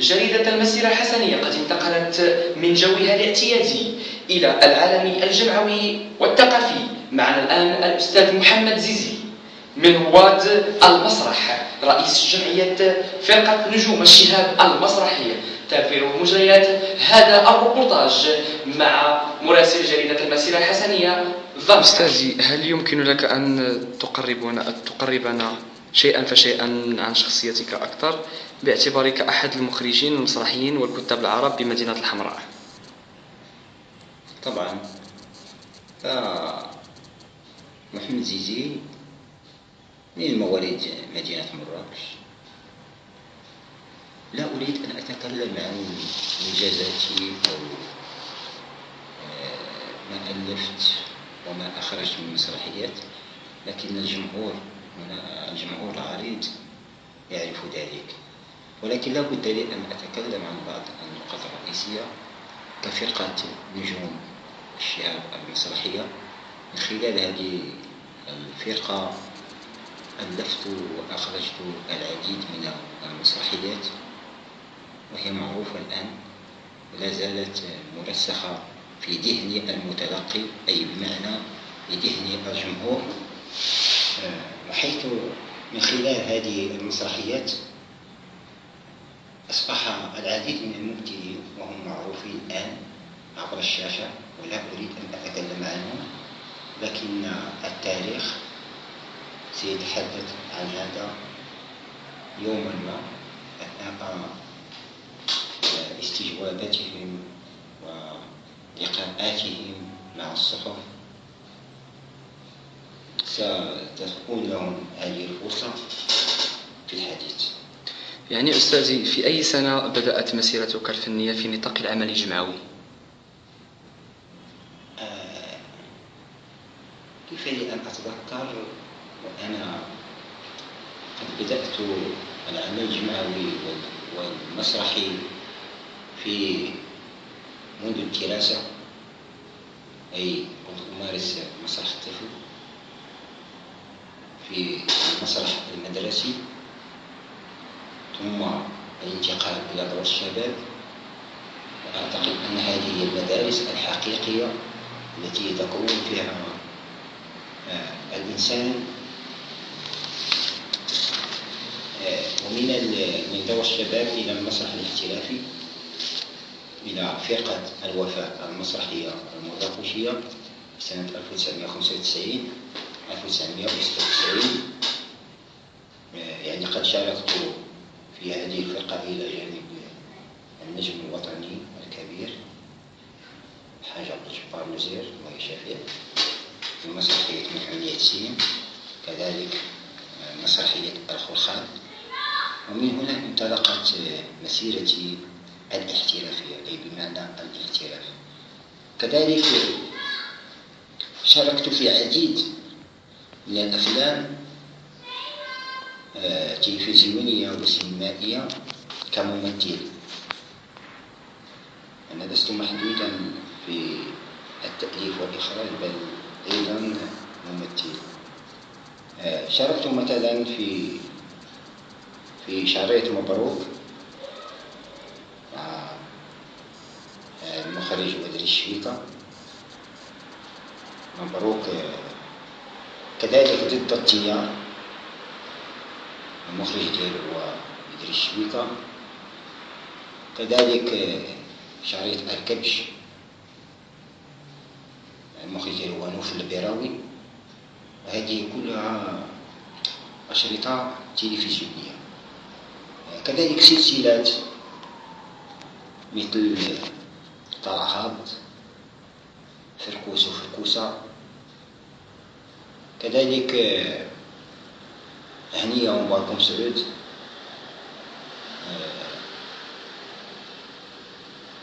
جريدة المسيرة الحسنية قد انتقلت من جوها الاعتيادي إلى العالمي الجمعوي والثقافي. معنا الآن الأستاذ محمد زيزي من رواد المسرح، رئيس جمعية فرقة نجوم الشهاب المسرحية. تابعوا مجريات هذا الريبورتاج مع مراسل جريدة المسيرة الحسنية. أستاذي، هل يمكن لك أن تقربنا شيئا فشيئا عن شخصيتك أكثر، باعتبارك أحد المخرجين المسرحيين والكتاب العرب بمدينة الحمراء؟ طبعا، محمد زيزي من مواليد مدينة مراكش. لا أريد أن أتكلم عن إنجازاتي أو ما ألفت وما أخرجت من مسرحيات، لكن الجمهور العريض يعرف ذلك. ولكن لا بد لي أن أتكلم عن بعض النقاط الرئيسية كفرقة نجوم الشهاب المسرحية. من خلال هذه الفرقة ألفت وأخرجت العديد من المسرحيات، وهي معروفة الآن ولا زالت مرسخة في ذهن المتلقي، أي بمعنى في ذهن الجمهور. وحيث من خلال هذه المسرحيات أصبح العديد من الممثلين وهم معروفين الآن عبر الشاشة، ولا أريد أن أتكلم عنهم، لكن التاريخ سيتحدث عن هذا يوما ما أثناء استجواباتهم ولقاءاتهم مع الصحف. ستكون لهم هذه الفرصة في الحديث. يعني أستاذي، في أي سنة بدأت مسيرتك الفنية في نطاق العمل الجمعوي؟ كيف لي أن أتذكر وأنا قد بدأت العمل الجمعوي والمسرحي في منذ الدراسة، أي كنت أمارس مسرح الطفل في المسرح المدرسي، ثم الانتقال إلى دور الشباب. وأعتقد أن هذه هي المدارس الحقيقية التي يتكون فيها الإنسان. ومن دور الشباب إلى المسرح الاحترافي، إلى فرقة الوفاء المسرحية المراكشية سنة 1995 1996. يعني قد شاركت في هذه الفرقة إلى جانب النجم الوطني الكبير الحاج عبد الجبار وزير وهي شفيع، في مسرحية محمد ياسين، كذلك مسرحية الخلخال. ومن هنا انطلقت مسيرتي الاحترافية، أي بمعنى الاحتراف. كذلك شاركت في عديد من الأفلام تلفزيونية وسينمائية كممثل. أنا لست محدودا في التأليف والإخراج، بل أيضا ممثل. شاركت مثلا في شعرية مبروك مع المخرج بدري الشويكة. مبروك كذلك ضد التيار، المخرج ديالو هو بدري الشويكة. كذلك شعرية الكبش، المخرج ديالو هو نوف البيراوي. وهذه كلها أشرطة تلفزيونية. كذلك سلسلات مثل طلعهاب، فركوس وفركوسة، كذلك هنية ومبارك مسعود.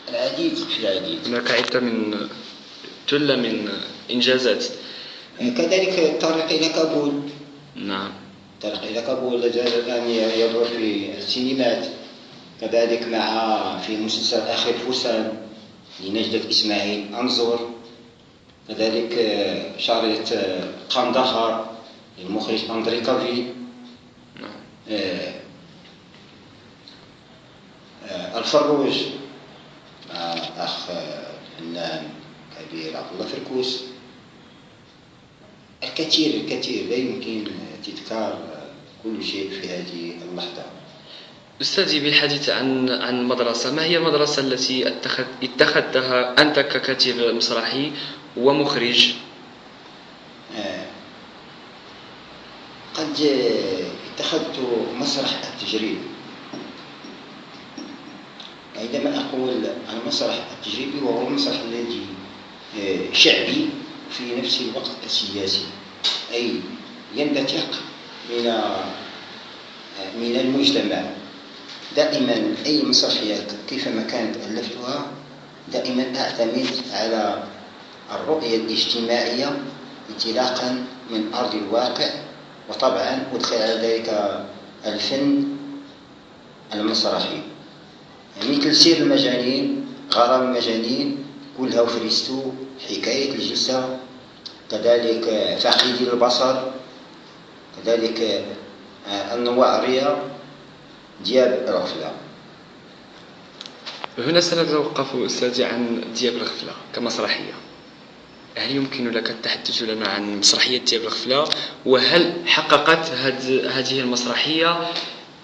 العديد في العديد. هناك عدة من جلة من إنجازات. كذلك الطريق إلى كابول. نعم، الطريق إلى كابول الآن يدور في السينمات. كذلك في مسلسل آخر فرسان لنجدة إسماعيل أنظر. كذلك شعرية قندهار للمخرج أندري كافي. الفروج مع أخ فنان كبير عبد الله فركوس. الكثير لا يمكن تذكار كل شيء في هذه اللحظة. أستاذي، بالحديث عن المدرسة، ما هي المدرسة التي اتخذتها أنت ككاتب مسرحي ومخرج؟ قد اتخذت مسرح التجريبي. عندما أقول المسرح التجريبي وهو المسرح الذي شعبي في نفس الوقت السياسي، أي ينبثق من المجتمع. دائما أي مسرحية كيفما كانت ألفتها دائما أعتمد على الرؤية الاجتماعية انطلاقا من أرض الواقع، وطبعا أدخل على ذلك الفن المسرحي، مثل سير المجانين، غرام المجانين، كلها وفريستو، حكاية الجثة، كذلك فاقدي البصر، كذلك النواعرية، دياب الغفلة. هنا سنتوقف أستاذي عن دياب الغفلة كمسرحية. هل يمكن لك التحدث لنا عن مسرحية دياب الغفلة، وهل حققت هذه المسرحية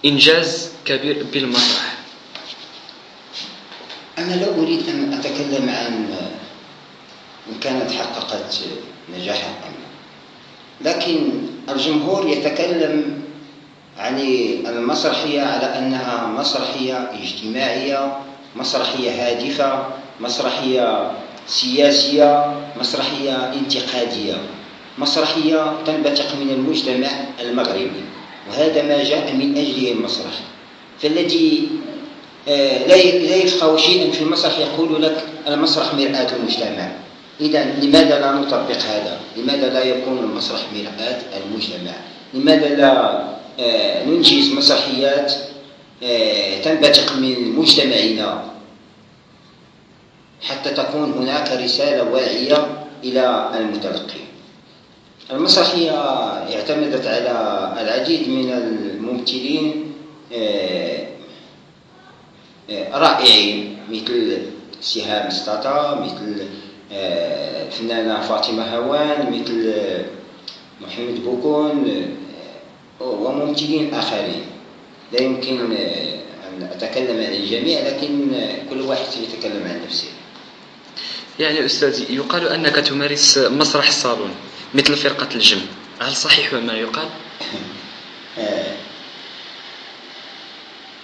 إنجاز كبير بالمسرح؟ أنا لا أريد أن أتكلم عن إن كانت حققت نجاحا أم لا، لكن الجمهور يتكلم عن المسرحية على أنها مسرحية اجتماعية، مسرحية هادفة، مسرحية سياسية، مسرحية انتقادية، مسرحية تنبثق من المجتمع المغربي، وهذا ما جاء من أجله المسرح. فالذي لا يفقه شيئا في المسرح يقول لك المسرح مرآة المجتمع. إذا لماذا لا نطبق هذا؟ لماذا لا يكون المسرح مرآة المجتمع؟ لماذا لا ننجز مسرحيات تنبثق من مجتمعنا حتى تكون هناك رسالة واعية إلى المتلقي؟ المسرحية اعتمدت على العديد من الممثلين رائعين، مثل سهام ستاتا، مثل فنانة فاطمة هوان، مثل محمد بوكون، وممثلين آخرين. لا يمكن أن أتكلم عن الجميع، لكن كل واحد سيتكلم عن نفسه. يعني أستاذي، يقال أنك تمارس مسرح الصالون مثل فرقة الجن، هل صحيح ما يقال؟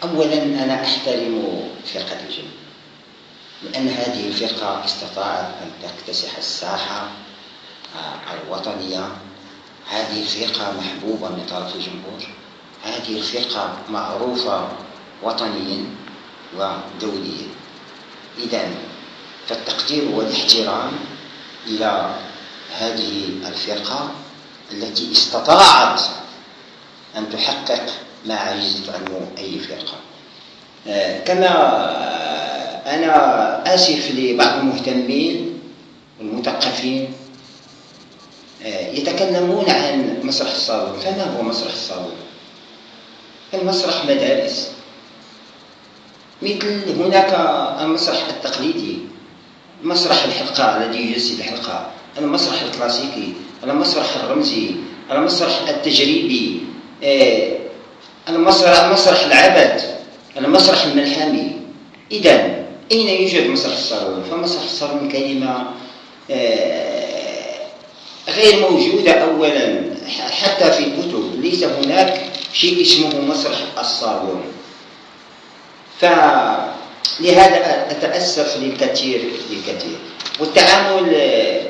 أولا أنا أحترم فرقة الجن، لأن هذه الفرقة استطاعت أن تكتسح الساحة الوطنية. هذه الفرقة محبوبة من طرف الجمهور، هذه الفرقة معروفة وطنيا ودوليا. إذن فالتقدير والاحترام إلى هذه الفرقة التي استطاعت أن تحقق ما عجزت عنه أي فرقة. كما أنا آسف لبعض المهتمين والمثقفين يتكلمون عن مسرح الصالون. فما هو مسرح الصالون؟ المسرح مدارس، مثل هناك المسرح التقليدي، مسرح الحلقة الذي يجسد الحلقة، المسرح الكلاسيكي، المسرح الرمزي، المسرح التجريبي، مسرح العبث، المسرح الملحمي. إذن أين يوجد مسرح الصالون؟ فمسرح الصالون كلمة غير موجودة. أولا حتى في الكتب ليس هناك شيء اسمه مسرح الصالون. فلهذا أتأسف للكثير. والتعامل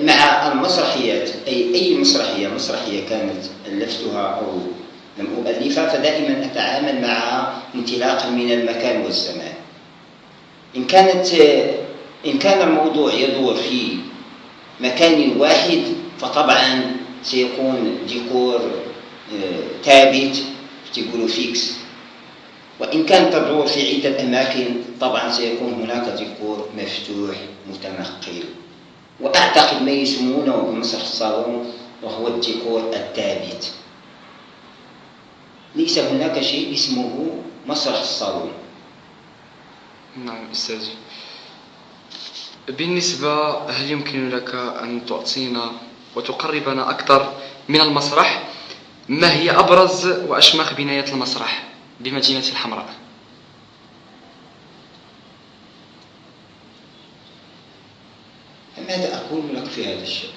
مع المسرحيات، أي مسرحية كانت ألفتها أو لم أؤلفها، فدائما أتعامل مع انطلاقا من المكان والزمان. إن كان الموضوع يدور في مكان واحد فطبعا سيكون ديكور ثابت، تقولوا فيكس. وإن كان تدور في عدة أماكن طبعا سيكون هناك ديكور مفتوح متنقل. وأعتقد ما يسمونه بمسرح الصالون وهو الديكور الثابت. ليس هناك شيء اسمه مسرح الصالون. نعم أستاذي. بالنسبة، هل يمكن لك أن تعطينا وتقربنا أكثر من المسرح؟ ما هي أبرز وأشمخ بنايات المسرح بمدينة الحمراء؟ ماذا أقول لك في هذا الشيء؟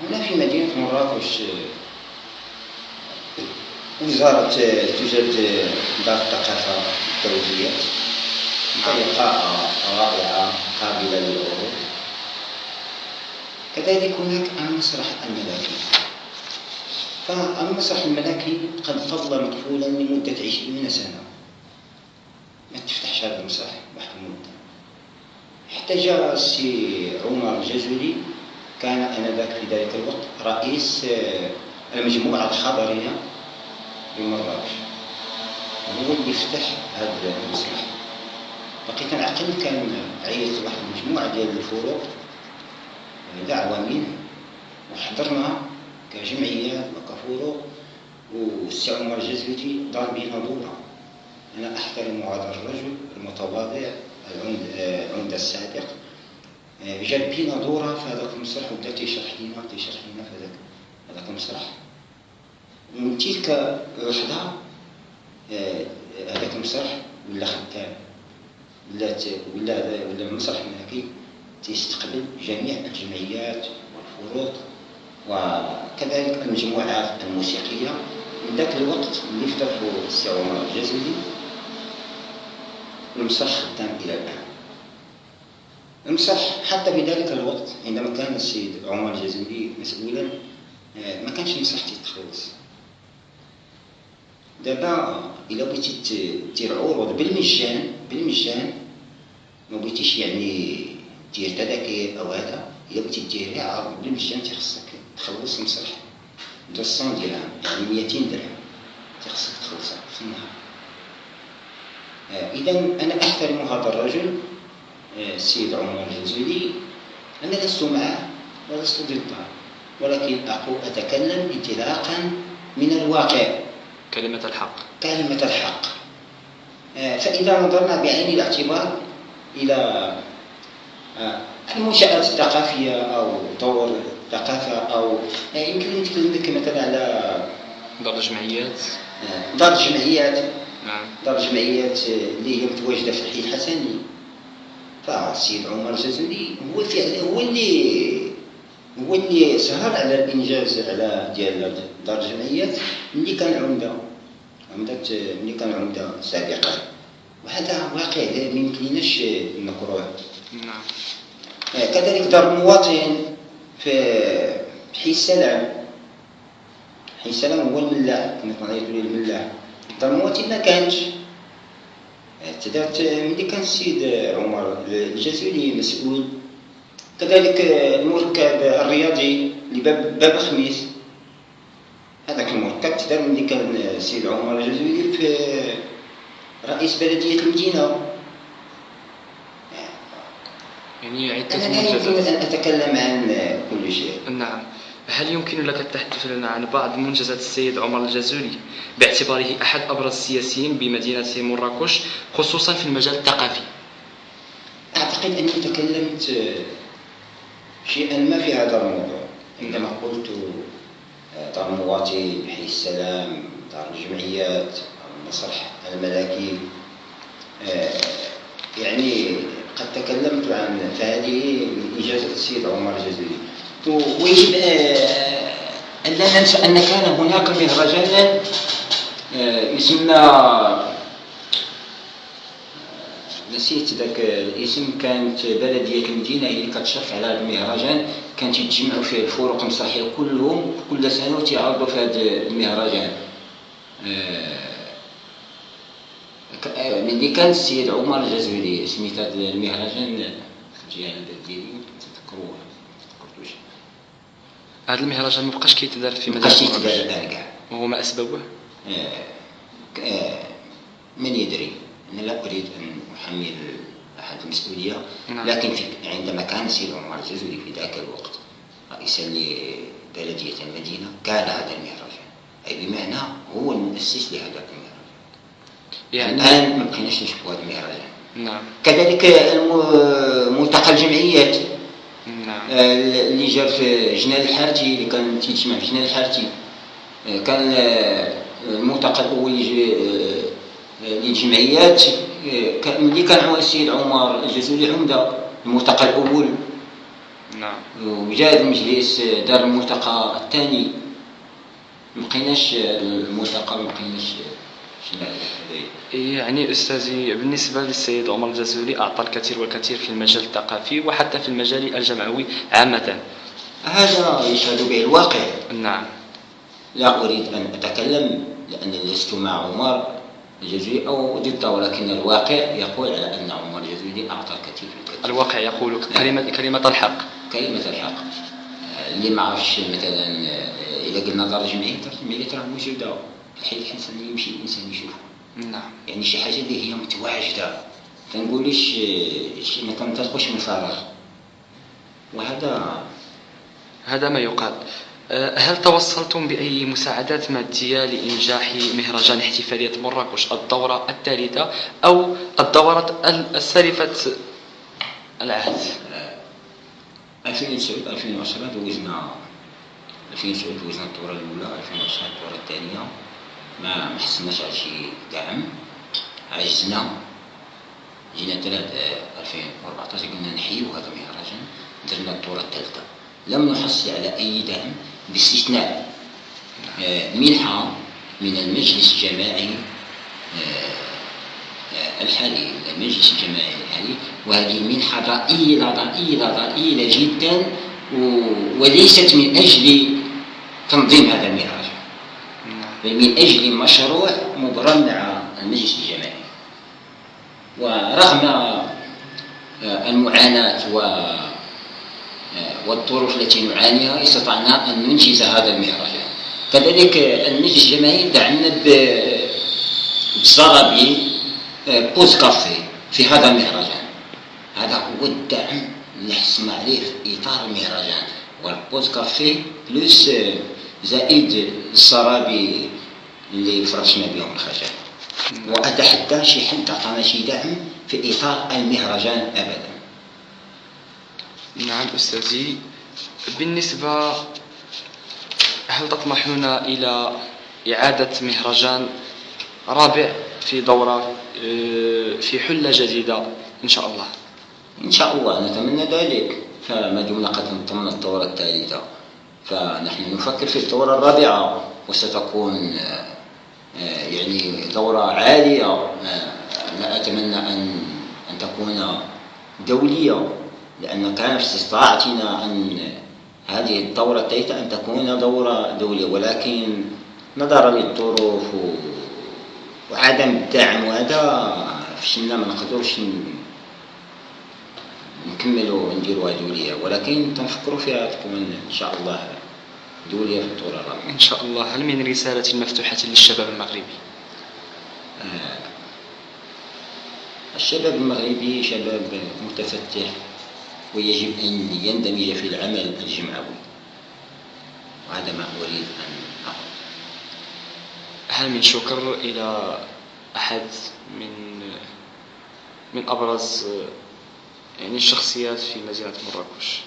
هنا في مدينة مراكش وزارة توجد دار الثقافة الدولية بطريقة رائعة قابلة للعروض. كذلك هناك المسرح الملكي. فالمسرح الملكي قد ظل مقفولا لمدة 20 سنة، ما تفتحش هذا المسرح واحد المدة، حتى جاء السي عمر الجزولي، كان آنذاك في ذلك الوقت رئيس المجموعة الخضرية بمراكش، هو اللي فتح هذا المسرح. بقيت نعقل، كان عيط واحد المجموعة ديال الفروق دعوة منه وحضرنا كجمعيات وكفروق، والسي عمر الجزولي دار بينا دورة. أنا أحترم هذا الرجل المتواضع العمدة السابق، جاب بينا دورة في هذاك المسرح وبدا تيشرح لنا في هذاك المسرح. من تلك اللحظة هذاك المسرح ولا خدام، ولا المسرح الملكي تيستقبل جميع الجمعيات والفروق وكذلك المجموعات الموسيقية. من ذاك الوقت اللي فتحوا السي عمر الجزولي المسرح خدام إلى الآن. المسرح حتى في ذلك الوقت عندما كان السيد عمر الجزولي مسؤولا ما كانش المسرح تيتخلص. دابا إلا بغيتي دير عروض بالمجان ما بغيتيش يعني دير تذاكر أو هذا، إلا بغيتي دير عرض بالمجان تيخصك تخلص المسرح 200 درهم، يعني 200 درهم تيخصك تخلصها في النهار. إذا أنا أحترم هذا الرجل السيد عمر الجزولي، أنا لست معه ولست ضده، ولكن أتكلم انطلاقا من الواقع، كلمة الحق. فإذا نظرنا بعين الاعتبار إلى المنشآت الثقافية أو دور الثقافة، أو يمكن نتكلم لك مثلا على دار الجمعيات. نعم. دار الجمعيات اللي هي متواجدة في الحي الحسني. فالسيد عمر الجزولي هو اللي سهر على الإنجاز على ديال دار الجمعيات اللي كان عمدة سابقا، وهذا واقع ما يمكنناش نكروه. نعم. كذلك دار المواطن في حي السلام هو الملاح، كما نعيطوا ليه الملاح. دار المواطن ما كانش، تدارت ملي كان السيد عمر الجزولي مسؤول. كذلك المركب الرياضي لباب خميس، هذاك المركب تدار ملي كان السيد عمر الجزولي في رئيس بلدية المدينة. يعني عدة أنا لا يمكن أن أتكلم عن كل شيء. نعم. هل يمكن لك التحدث لنا عن بعض منجزات السيد عمر الجزولي باعتباره أحد أبرز السياسيين بمدينة مراكش، خصوصا في المجال الثقافي؟ أعتقد أني تكلمت شيئا ما في هذا الموضوع عندما قلت دار المواطن، حي السلام، دار الجمعيات، المسرح الملكي. يعني قد تكلمت عن فهذه إنجازات السيد عمر الجزولي. ويجب أن لا ننسى أن كان هناك مهرجان يسمى، نسيت ذاك الاسم، كانت بلدية المدينة هي اللي كتشرف على هذا المهرجان، كانت يتجمعوا فيه الفروق المسرحية كلهم كل سنة وتيعرضوا في هذا المهرجان. ملي كان السيد عمر الجزولي سميت هذا المهرجان ديال ديالي تذكروه؟ هذا المهرجان مبقاش كيتدار في مدينة مراكش، وهو ما أسببه؟ من يدري، أنا لا أريد أن أحمل أحد المسؤولية. لكن عندما كان السيد عمر الجزولي في ذاك الوقت رئيسا لبلدية المدينة كان هذا المهرجان، أي بمعنى هو المؤسس لهذا المهرجان. يعني الآن ما بقيناش نشوفوا هذا المهرجان. نعم. كذلك ملتقى الجمعيات نعم. اللي جا في جنان الحارتي، اللي كان تيجمع في جنان الحارتي، كان الملتقى الأول للجمعيات اللي كان هو السيد عمر الجزولي عمدة الملتقى الأول. نعم. وجاء المجلس دار الملتقى الثاني، مبقيناش الملتقى، مبقيناش. يعني أستاذي بالنسبة للسيد عمر الجزولي أعطى الكثير والكثير في المجال الثقافي وحتى في المجال الجمعوي عامة. هذا يشهد به الواقع. نعم. لا أريد أن أتكلم لأنني لست مع عمر الجزولي أو ضده، ولكن الواقع يقول على أن عمر الجزولي أعطى الكثير. الواقع يقول كلمة الحق. كلمة الحق. اللي ما عرفش مثلا إذا قلنا دار الجمعية راه موجودة في الحي الحسن، يمشي الإنسان يشوفه. نعم. يعني شي حاجة اللي هي متواجدة، تنقولش ما تنطلقوش من فراغ، وهذا ما يقال. هل توصلتم بأي مساعدات مادية لإنجاح مهرجان احتفالية مراكش الدورة الثالثة أو الدورة السالفة العهد؟ 2009 2010 دوزنا 2009 دوزنا الدورة الأولى، 2010 الدورة الثانية ما حصلناش على شي دعم، عجزنا. جينا 2014 قلنا نحيو هذا المهرجان، درنا الدورة الثالثة، لم نحصل على أي دعم باستثناء منحة من المجلس الجماعي الحالي، المجلس الجماعي الحالي، وهذه منحة ضئيلة جدا، وليست من أجل تنظيم هذا المهرجان، بل من أجل مشروع مبرم مع المجلس الجماعي. ورغم المعاناة والظروف التي نعانيها استطعنا أن ننجز هذا المهرجان. كذلك المجلس الجماعي دعمنا بزرابي بوز كافي في هذا المهرجان. هذا هو الدعم اللي حصلنا عليه في إطار المهرجان، والبوز كافي بلس زائد الزرابي اللي فرشنا بهم الخشب. وأتحدى شي حد عطانا شي دعم في إطار المهرجان أبدا. نعم أستاذي، بالنسبة هل تطمحون إلى إعادة مهرجان رابع في دورة في حلة جديدة إن شاء الله؟ إن شاء الله نتمنى ذلك. فما دمنا قد انتهينا الدورة الثالثة، فنحن نفكر في الدورة الرابعة، وستكون يعني دورة عالية. لا أتمنى أن تكون دولية، لأن كان في استطاعتنا أن هذه الدورة الثالثة أن تكون دورة دولية، ولكن نظرا للظروف وعدم الدعم وهذا فشلنا، ما نقدرش نكملوا نديروها دولية، ولكن تنفكروا فيها تكون إن شاء الله دولية في الدورة الرابعة إن شاء الله. هل من رسالة مفتوحة للشباب المغربي؟ الشباب المغربي شباب متفتح، ويجب أن يندمج في العمل الجمعوي، وهذا ما أريد أن أقول. هل من شكر إلى أحد من أبرز يعني الشخصيات في مدينة مراكش؟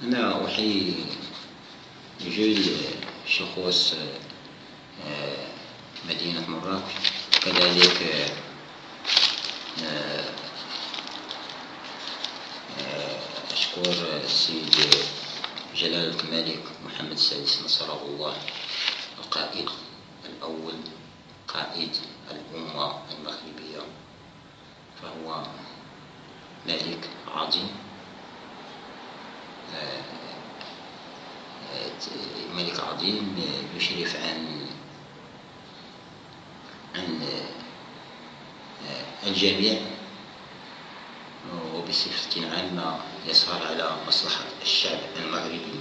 أنا أحيي جل شخوص مدينة مراكش، كذلك أشكر السيد جلالة الملك محمد السادس نصره الله، القائد الأول، قائد الأمة المغربية، فهو ملك عظيم، ملك عظيم يشرف عن الجميع، وبصفة عامة يسهر على مصلحة الشعب المغربي.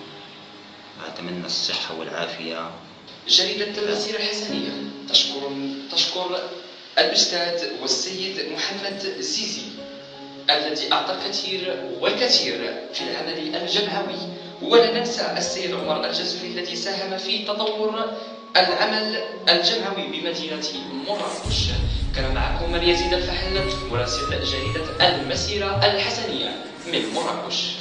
أتمنى الصحة والعافية. جريدة المسيرة الحسنية تشكر الأستاذ والسيد محمد زيزي الذي أعطى الكثير والكثير في العمل الجمعوي، ولا ننسى السيد عمر الجزولي الذي ساهم في تطور العمل الجمعوي بمدينة مراكش. كان معكم يزيد الفحل مراسل جريدة المسيرة الحسنية من مراكش.